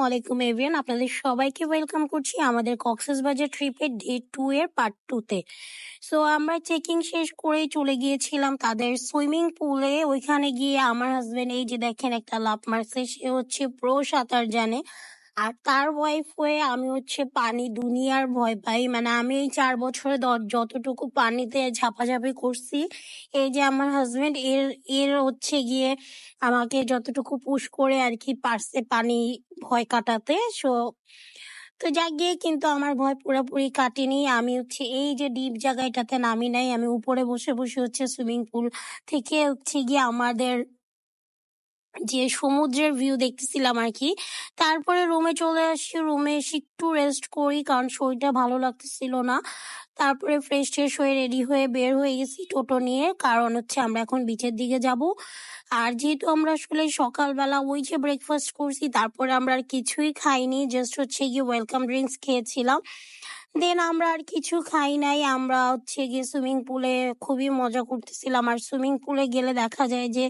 আলাইকুম এভরিওয়ান, আপনাদের সবাইকে ওয়েলকাম করছি আমাদের কক্সবাজার ট্রিপের ডে 2 এর পার্ট 2 তে। সো আমরা চেকিং শেষ করেই চলে গিয়েছিলাম তাদের সুইমিং পুলে। ওইখানে গিয়ে আমার হাজবেন্ড এই যে দেখেন একটা লাফ মারছে, সে হচ্ছে প্রো সাঁতার জানে। আর তার ওয়াইফ হয়ে আমি হচ্ছে পানি দুনিয়ার ভয় পাই। মানে আমি এই 4 বছরে যতটুকু পানিতে ঝাপাঝাপি করছি, এই যে আমার হাজবেন্ড এর এর হচ্ছে গিয়ে আমাকে যতটুকু পুশ করে আর কি পারছে পানি ভয় কাটাতে। তো যাক গিয়ে কিন্তু আমার ভয় পুরোপুরি কাটেনি। আমি হচ্ছে এই যে ডিপ জায়গাটাতে নামি নাই, আমি উপরে বসে বসে হচ্ছে সুইমিং পুল থেকে হচ্ছে গিয়ে আমাদের যে সমুদ্রের ভিউ দেখতেছিলাম আর কি। তারপরে রুমে চলে আসি, রুমে এসে একটু রেস্ট করি কারণ শরীরটা ভালো লাগতেছিল না। তারপরে ফ্রেশ ট্রেশ হয়ে রেডি হয়ে বের হয়ে গেছি টোটো নিয়ে, কারণ হচ্ছে আমরা এখন বিচের দিকে যাব। আর যেহেতু আমরা আসলে সকালবেলা ওই যে ব্রেকফাস্ট করছি, তারপরে আমরা আর কিছুই খাইনি, জাস্ট হচ্ছে গিয়ে ওয়েলকাম ড্রিঙ্কস খেয়েছিলাম। দেন আমরা আর কিছু খাই নাই, আমরা হচ্ছে গিয়ে সুইমিং পুলে খুবই মজা করতেছিলাম। আর সুইমিং পুলে গেলে দেখা যায় যে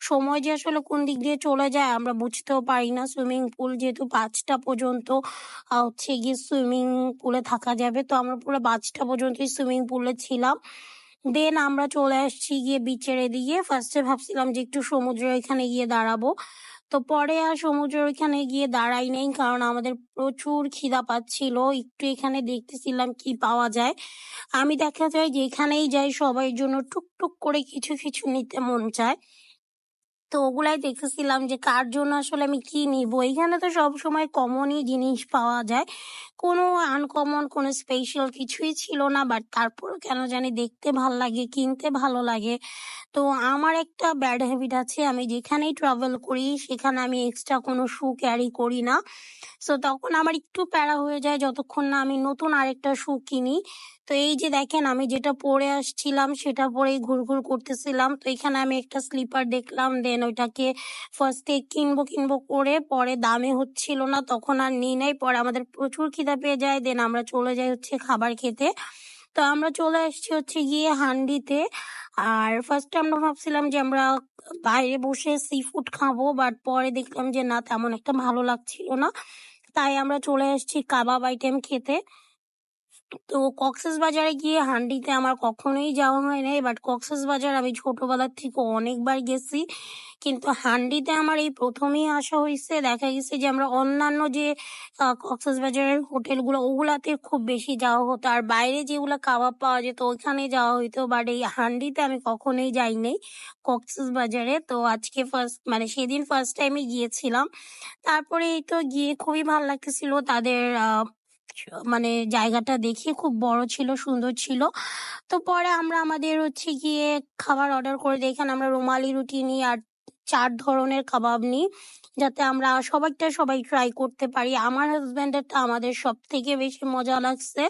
সময় যে আসলে কোন দিক দিয়ে চলে যায় আমরা বুঝতেও পারি না। সুইমিং পুল যেহেতু 5টা পর্যন্ত হচ্ছে গিয়ে সুইমিং পুলে থাকা যাবে, তো আমরা পুরো 5টা পর্যন্তই সুইমিং পুলে ছিলাম। দেন আমরা চলে আসছি গিয়ে বিচের এদিকে। ফার্স্টে ভাবছিলাম যে একটু সমুদ্রের ওইখানে গিয়ে দাঁড়াবো, তো পরে আর সমুদ্রের ওইখানে গিয়ে দাঁড়াই নাই কারণ আমাদের প্রচুর খিদা পাচ্ছিল। একটু এখানে দেখতেছিলাম কি পাওয়া যায়। আমি দেখা যায় যেখানেই যাই সবার জন্য টুকটুক করে কিছু কিছু নিতে মন চায়, তো ওগুলাই দেখতেছিলাম যে কার জন্য আসলে আমি কি নিবো। এখানে তো সবসময় কমনই জিনিস পাওয়া যায়, কোনো আনকমন কোনো স্পেশাল কিছুই ছিল না, বাট তারপরও কেন জানি দেখতে ভাল লাগে, কিনতে ভালো লাগে। তো আমার একটা ব্যাড হ্যাবিট আছে, আমি যেখানেই ট্রাভেল করি সেখানে আমি এক্সট্রা কোনো শু ক্যারি করি না। সো তখন আমার একটু প্যারা হয়ে যায় যতক্ষণ না আমি নতুন আরেকটা শু কিনি। তো এই যে দেখেন আমি যেটা পরে আসছিলাম সেটা পরেই ঘুরঘুর করতেছিলাম, তো এখানে আমি একটা স্লিপার দেখলাম, দেন ওইটাকে ফার্স্টে কিনবো কিনবো করে পরে দামে হচ্ছিল না, তখন আর নিই নাই। পরে আমাদের প্রচুর খিদা পেয়ে যায়, দেন আমরা চলে যাই হচ্ছে খাবার খেতে। তো আমরা চলে আসছি হচ্ছে গিয়ে হান্ডিতে। আর ফার্স্টে আমরা ভাবছিলাম যে আমরা বাইরে বসে সি ফুড খাবো, বাট পরে দেখলাম যে না, তেমন একটা ভালো লাগছিল না, তাই আমরা চলে আসছি কাবাব আইটেম খেতে। তো কক্সবাজারে গিয়ে হান্ডিতে আমার কখনোই যাওয়া হয় নাই, বাট কক্সবাজার আমি ছোটবেলার থেকে অনেকবার গেছি, কিন্তু হান্ডিতে আমার এই প্রথমেই আসা হয়েছে। দেখা গেছে যে আমরা অন্যান্য যে কক্সবাজারের হোটেলগুলো ওগুলাতে খুব বেশি যাওয়া হতো, আর বাইরে যেগুলো কাবাব পাওয়া যেত ওইখানে যাওয়া হইতো, বাট এই হান্ডিতে আমি কখনোই যাই নাই কক্সবাজারে। তো আজকে ফার্স্ট মানে সেদিন ফার্স্ট টাইমে গিয়েছিলাম। তারপরে এই তো গিয়ে খুবই ভালো লাগতেছিল তাদের মানে জায়গাটা দেখে, খুব বড় ছিল, সুন্দর ছিল। তো পরে আমরা আমাদের হচ্ছে গিয়ে খাবার অর্ডার করে দিই। এখানে আমরা রুমালি রুটি নিই আর 4 ধরনের কাবাব নিই, যাতে আমরা সবাই ট্রাই করতে পারি। আমার হাজবেন্ডেরটা আমাদের সব থেকে বেশি মজা লাগছে।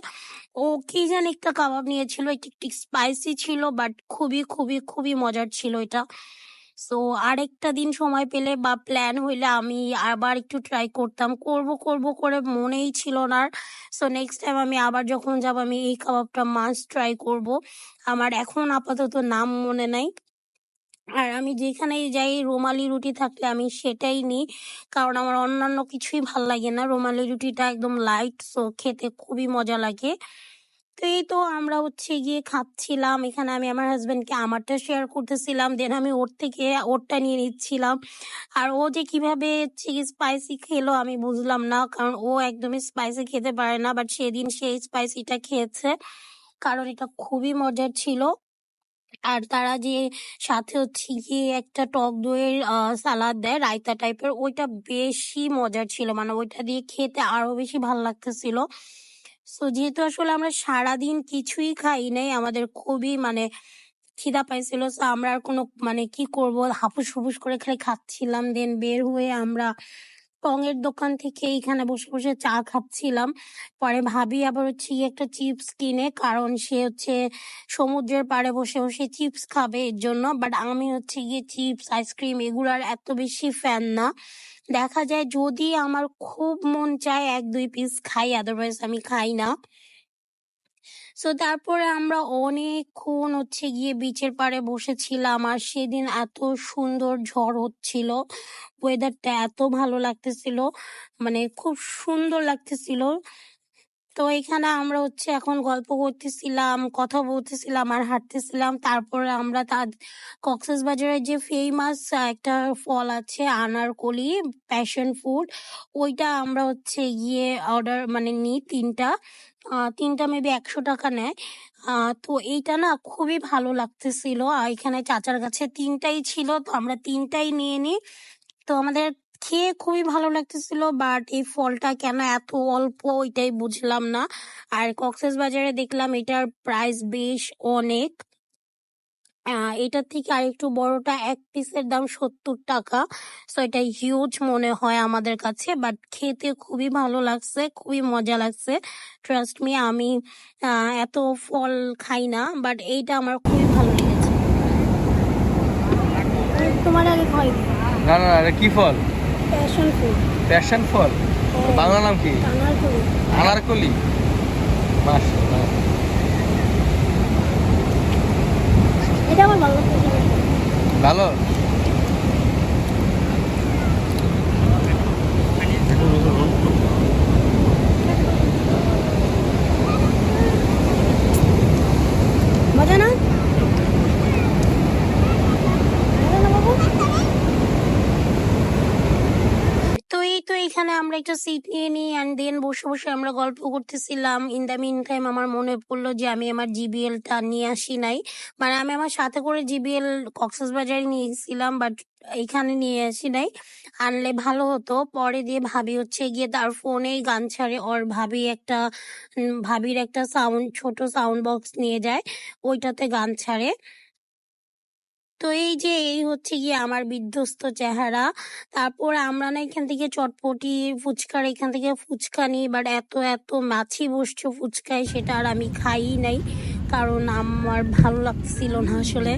ও কি জানি একটা কাবাব নিয়েছিল, একটু একটু স্পাইসি ছিল, বাট খুবই খুবই খুবই মজার ছিল এটা। সো আরেকটা দিন সময় পেলে বা প্ল্যান হইলে আমি আবার একটু ট্রাই করতাম, করব করে মনেই ছিল না। সো নেক্সট টাইম আমি আবার যখন যাব আমি এই কাবাবটা মাস্ট ট্রাই করব। আমার এখন আপাতত নাম মনে নাই। আর আমি যেখানেই যাই রুমালি রুটি থাকলে আমি সেটাই নিই, কারণ আমার অন্যান্য কিছুই ভাল লাগে না। রুমালি রুটিটা একদম লাইট, সো খেতে খুবই মজা লাগে। তো এই তো আমরা হচ্ছে গিয়ে খাচ্ছিলাম, এখানে আমি আমার হাজবেন্ডকে আমারটা শেয়ার করতেছিলাম, দেন আমি ওর থেকে ওরটা নিয়ে নিচ্ছিলাম। আর ও যে কিভাবে স্পাইসি খেলো আমি বুঝলাম না, কারণ ও একদমই স্পাইসি খেতে পারে না, বাট সেদিন সে স্পাইসিটা খেয়েছে কারণ এটা খুবই মজার ছিল। আর তারা যে সাথে হচ্ছে গিয়ে একটা টক দইয়ের সালাদ দেয়, রায়তা টাইপের, ওইটা বেশি মজার ছিল, মানে ওইটা দিয়ে খেতে আরো বেশি ভাল লাগতেছিল। সো যেহেতু আসলে আমরা সারাদিন কিছুই খাই নাই, আমাদের খুবই মানে খিদা পাইছিল, সো আমরা আর কোনো মানে কি করব, হাপুস হুপুস করে খালি খাচ্ছিলাম। দেন বের হয়ে আমরা টঙের দোকান থেকে এইখানে বসে বসে চা খাচ্ছিলাম। পরে ভাবি আবার হচ্ছে গিয়ে একটা চিপস কিনে, কারণ সে হচ্ছে সমুদ্রের পাড়ে বসে বসে চিপস খাবে এর জন্য, বাট আমি হচ্ছে গিয়ে চিপস আইসক্রিম এগুলার এত বেশি ফ্যান না। দেখা যায় যদি আমার খুব মন চায় 1-2 পিস খাই, আদারওয়াইজ আমি খাই না। সো তারপরে আমরা অনেকক্ষণ হচ্ছে গিয়ে বিচের পাড়ে বসেছিলাম, আর সেদিন এত সুন্দর ঝড় হচ্ছিল, ওয়েদারটা এত ভালো লাগতেছিল, মানে খুব সুন্দর লাগতেছিল। তো এখানে আমরা হচ্ছে এখন গল্প করতেছিলাম, কথা বলতেছিলাম আর হাঁটতেছিলাম। তারপরে আমরা কক্সবাজারের যে ফেমাস একটা ফল আছে আনারকলি, প্যাশন ফ্রুট, ওইটা আমরা হচ্ছে গিয়ে অর্ডার মানে নিই তিনটা। তিনটা মেবি 100 টাকা নেয়। তো এইটা না খুবই ভালো লাগতেছিল, আর এখানে চাচার কাছে তিনটাই ছিল, তো আমরা তিনটাই নিয়ে নিই। তো আমাদের খেয়ে খুবই ভালো লাগতেছিল, বাট এই ফলটা কেন এত অল্প ওইটাই বুঝলাম না। আর কক্সবাজারে দেখলাম এটার প্রাইস বেশ অনেক। এটার থেকে আরেকটু বড়টা এক পিসের দাম 70 টাকা। সো এটা হিউজ মনে হয় আমাদের কাছে, বাট খেতে খুবই ভালো লাগছে, খুবই মজা লাগছে। ট্রাস্ট মি, আমি এত ফল খাই না, বাট এইটা আমার খুবই ভালো লেগেছে। তোমার আগে খাই। না না, এটা কি ফল? Passion fruit. প্যাশন ফল, বাংলা নাম কি? আনারকলি। আনারকলি, মাশাআল্লাহ। এটা আমার ভালো লাগছে। ভালো। মজা না? মজা না বাবু? তো এই তো এখানে আমরা একটা সিট নিয়ে নিই, অ্যান্ড দেন বসে বসে আমরা গল্প করতেছিলাম। ইন দ্য মিন টাইম আমার মনে পড়লো যে আমি আমার জিবিএলটা নিয়ে আসি নাই, মানে আমি আমার সাথে করে জিবিএল কক্সবাজারে নিয়ে গেছিলাম, বাট এখানে নিয়ে আসি নাই। আনলে ভালো হতো। পরে দিয়ে ভাবি হচ্ছে গিয়ে তার ফোনেই গান ছাড়ে, ওর ভাবির একটা ছোট সাউন্ড বক্স নিয়ে যায়, ওইটাতে গান ছাড়ে। তো এই হচ্ছে গিয়ে আমার বিধ্বস্ত চেহারা। তারপর আমরা না এখান থেকে চটপটি ফুচকার এখান থেকে ফুচকা নিই, বাট এত এত মাছি বসছে ফুচকায়, সেটা আর আমি খাই নাই, কারণ আমার ভালো লাগছিল না আসলে।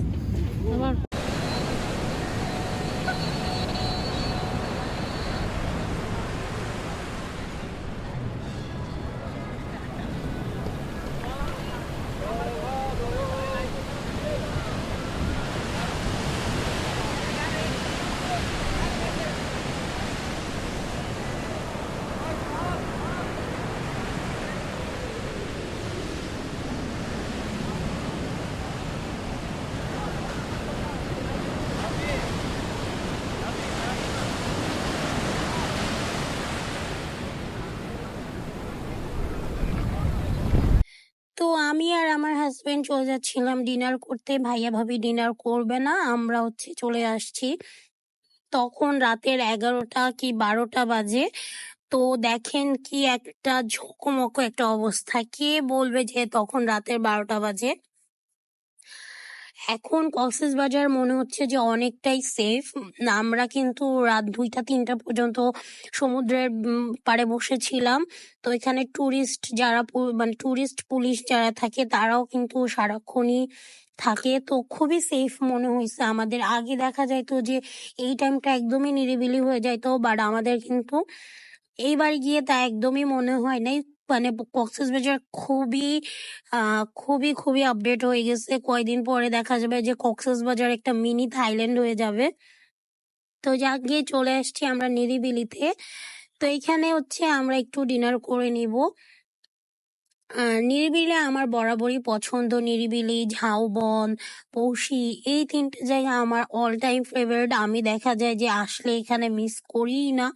তো আমি আর আমার হাজবেন্ড চলে যাচ্ছিলাম ডিনার করতে, ভাইয়া ভাবি ডিনার করবে না, আমরা হচ্ছে চলে আসছি। তখন রাতের 11টা কি 12টা বাজে। তো দেখেন কি একটা ঝকমকো একটা অবস্থা, কে বলবে যে তখন রাতের 12টা বাজে। এখন কক্সবাজার মনে হচ্ছে যে অনেকটাই সেফ। আমরা কিন্তু রাত 2টা 3টা পর্যন্ত সমুদ্রের পাড়ে বসেছিলাম। তো এখানে মানে টুরিস্ট পুলিশ যারা থাকে তারাও কিন্তু সারাক্ষণই থাকে, তো খুবই সেফ মনে হয়েছে আমাদের। আগে দেখা যাইতো যে এই টাইমটা একদমই নিরিবিলি হয়ে যাইতো, বাট আমাদের কিন্তু এইবার গিয়ে তা একদমই মনে হয় নাই। মানে কক্সবাজার খুবই খুবই আপডেট হয়ে গেছে। কয়দিন পরে দেখা যাবে যে কক্সবাজার একটা মিনি থাইল্যান্ড হয়ে যাবে। তো যাক গিয়ে চলে আসছি আমরা নিরিবিলিতে। তো এখানে হচ্ছে আমরা একটু ডিনার করে নিব। নিরিবিলি আমার বরাবরই পছন্দ। নিরিবিলি, ঝাউবন, পৌষি, এই তিনটে জায়গা আমার অল টাইম ফেভারিট। আমি দেখা যায় যে আসলে এখানে মিস করিই না।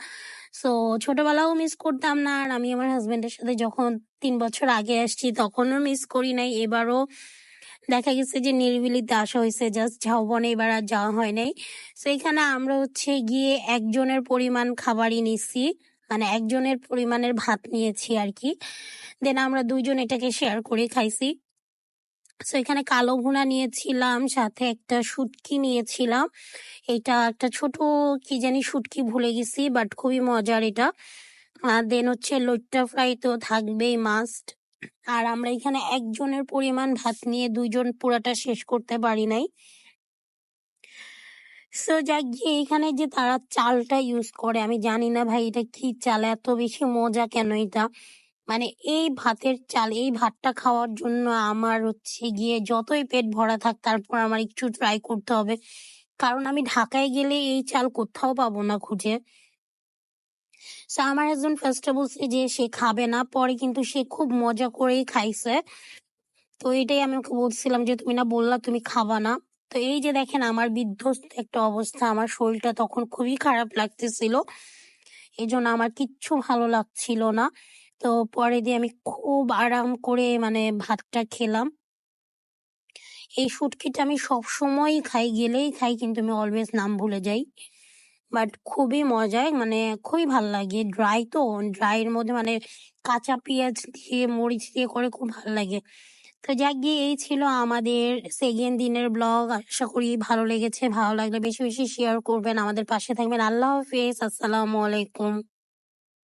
সো ছোটবেলাও মিস করতাম না, আর আমি আমার হাজবেন্ডের সাথে যখন 3 বছর আগে আসছি তখনও মিস করি নাই। এবারও দেখা গেছে যে নিরিবিলিতে আসা হয়েছে, জাস্ট ঝাউবনে এবার আর যাওয়া হয় নাই। সো এখানে আমরা হচ্ছে গিয়ে একজনের পরিমাণ খাবারই নিচ্ছি, মানে একজনের পরিমাণের ভাত নিয়েছি আর কি। দেন আমরা দুইজন এটাকে শেয়ার করে খাইছি। সো এখানে কালো ভুনা নিয়েছিলাম, সাথে একটা শুটকি নিয়েছিলাম। এটা একটা ছোট কি জানি শুটকি, ভুলে গেছি, বাট খুবই মজার এটা। দেন হচ্ছে লইট্টা ফ্রাই তো থাকবেই মাস্ট। আর আমরা এখানে একজনের পরিমাণ ভাত নিয়ে দুইজন পুরাটা শেষ করতে পারি নাই। সো যাক গিয়ে এখানে যে তারা চালটা ইউজ করে, আমি জানি না ভাই এটা কি চাল, এত বেশি মজা কেন এটা। মানে এই ভাতের চাল, এই ভাতটা খাওয়ার জন্য আমার হচ্ছে গিয়ে যতই পেট ভরা থাক তারপর আমার একটু ট্রাই করতে হবে। কারণ আমি ঢাকায় গেলে এই চাল কোথাও পাবো না খুঁজে। সো আমার হাসব্যান্ড ফার্স্টে বলছে যে সে খাবে না, পরে কিন্তু সে খুব মজা করেই খাইছে। তো এটাই আমি ওকে বলছিলাম যে তুমি না বললা তুমি খাবা না। তো এই যে দেখেন আমার বিধ্বস্ত একটা অবস্থা, আমার শরীরটা তখন খুবই খারাপ লাগতেছিল, এই জন্য আমার কিচ্ছু ভালো লাগছিল না। তো পরে দিয়ে আমি খুব আরাম করে মানে ভাতটা খেলাম। এই শুটকিটা আমি সবসময়ই খাই, গেলেই খাই, কিন্তু আমি অলওয়েজ নাম ভুলে যাই। বাট খুবই মজার, মানে খুবই ভাল লাগে। ড্রাই তো, ড্রাই এর মধ্যে মানে কাঁচা পেঁয়াজ দিয়ে মরিচ দিয়ে করে খুব ভাল লাগে। তো যাক গিয়ে এই ছিল আমাদের সেকেন্ড দিনের ব্লগ। আশা করি ভালো লেগেছে। ভালো লাগলে বেশি বেশি শেয়ার করবেন, আমাদের পাশে থাকবেন। আল্লাহ হাফেজ, আসসালামু আলাইকুম।